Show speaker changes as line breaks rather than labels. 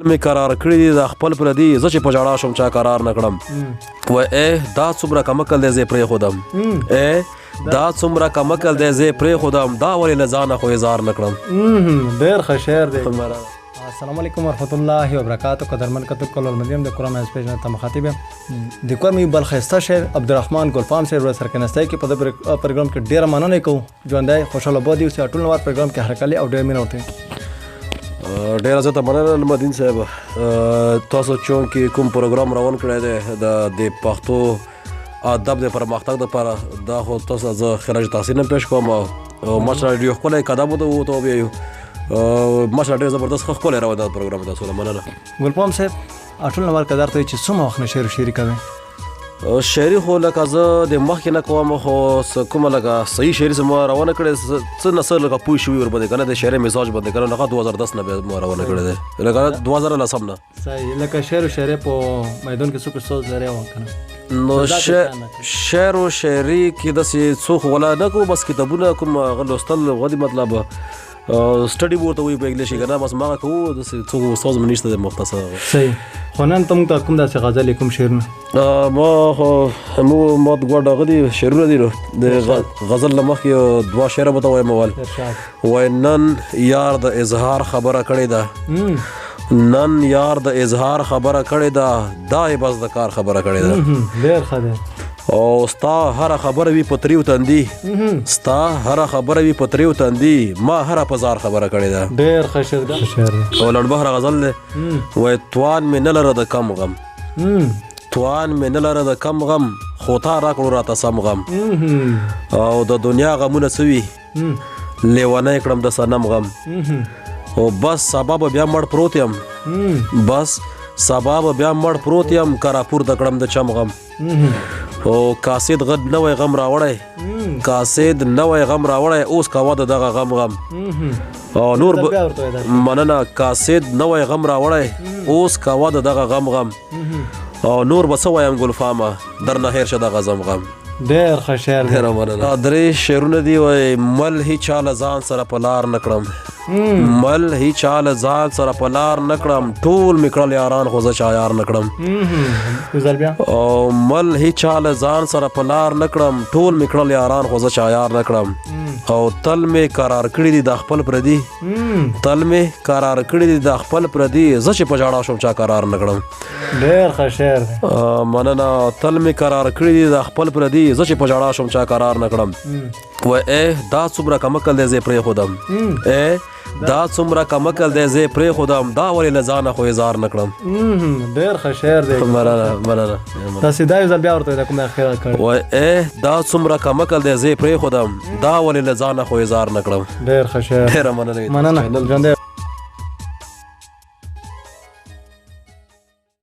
مې قرار کړی دی د خپل پردي زه چې په ژړا شم چا قرار نه کړم و دا څومره کمکل دی زه یې پرېښودم دا څومره کمکل دی زه یې پرېښودم دا ولې له ځانه خو اظهار نه کړم.
ډېر ښه شعر دی. السلام علیکم ورحمۃ اللہ وبرکاتہ. قدرمن کتب کل المدیم د قرآن از پیش نه مخاطب د کور مې بل ښایسته شعر عبدالرحمن ګلفام صاحب ورسره کېناستی کې په دې پروګرام کې ډېره مننه کوو ژوندی خوشحاله باد اوسئ ټول نوار پروګرام کې هرکلی او ډېر مینه ورته
ډېره زیاته مننه المدین صاحب تاسو چونکې کوم پروګرام روان کړی دی د پښتو ادب د پرمختګ دپاره دا خو تاسو زه خراج تحسین هم پیش کوم او ماشاءالله ډېر ښکلی قدم ورته وویو ماشاءالله ډېر زبردست ښه ښکلی روان دا پروګرام تاسو له مننه.
ګلفام صاحب ټول نوار قدر ته چې څومره وخت نه شعر و شاعري کوئ؟
شاعري خو لکه زه د مخکې نه کوم خو کومه لکه صحیح شاعري زما روانه کړې څه نه څه لکه پوه شوي ورباندې که نه د شاعري مزاج باندې که نه هغه 2010 نه بیا ما روانه کړې دی لکه 2010 نه
صحیح. لکه شعر و شاعري په میدان کې څوک استاد لري او که نه
نو شعر و شاعري کې داسې څوک ولا نه کوو بس کتابونه کوم هغه لوستل غدي مطلب سټډي ورته وایي په انګلیش کې که نه بس هماغه کوو داسې څوک استاد مو نشته دی مختصر.
صحیح. خو نن ته موږ ته کوم داسې غزل کوم شعرونه
ما دوه هغه دي شعرونه دي نو د غزل له مخکې دوه شعره به ته وایم اول وایي نن یار د اظهار خبره کړې ده نن یار د اظهار خبره کړې ده دا یې بس د کار خبره کړې ده.
ډېر ښه دی.
او ستا هره خبره وي په تریو تندي ستا هره خبره وي په تریو تندي ما هره په زار خبره کړې ده.
ډېر ښه شعر دی.
او لنډبهره غزل دی وایي توان مې نه لره د کم غم توان مې نه لره د کم غم خو تا راکړو راته سم غم او د دنیا غمونه څه وي لیونی کړم د صنم غم او بس سبا به بیا مړ پروت یم بس سبا به بیا مړ پروت یم که راپورته کړم د چم غم او کاسد غد نوی غم راوړی کاسد نوی غم راوړی اوس کوه د دغه غم غم او نور مننه کاسد نوی غم راوړی اوس کوه د دغه غم غم او نور به څه وایم ګلفامه درنه هېر شه دغه زم غم.
ډېر ښه شعر دی.
ډېره مننه. درې شعرونه دي وایي مل هېچا له ځان سره په لار نه کړم مل هېچا له ځان سره په لار نه کړم ټول مې کړل یاران خو زه چا یار نه کړم او مل هېچا له ځان سره په لار نه کړم ټول مې کړل یاران خو زه چا یار نه کړم او تل مې قرار کړي دي د خپل پردي تل مې قرار کړي دي د خپل پردي زه چې په ژړا شم چا قرار نه کړم.
ډېر ښه شعر دی.
مننه. تل مې قرار کړي دي د خپل پردي زه چې په ژړا شم چا قرار نه کړم و دا څومره کمکل دی زه یې پرېښودم دا څومره کمکل دی زه یې پرېښودم دا ولې له ځانه خو اظهار نه کړم.
ډېر ښه شعر دی.
مننه.
تاسې دا یو ځل بیا ورته کوم خیال کړی
و دا څومره کمکل دی زه یې پرېښودم دا ولې له ځانه خو اظهار نه کړم.
ډېر ښه شعر.
ډېره مننه.
ژوندی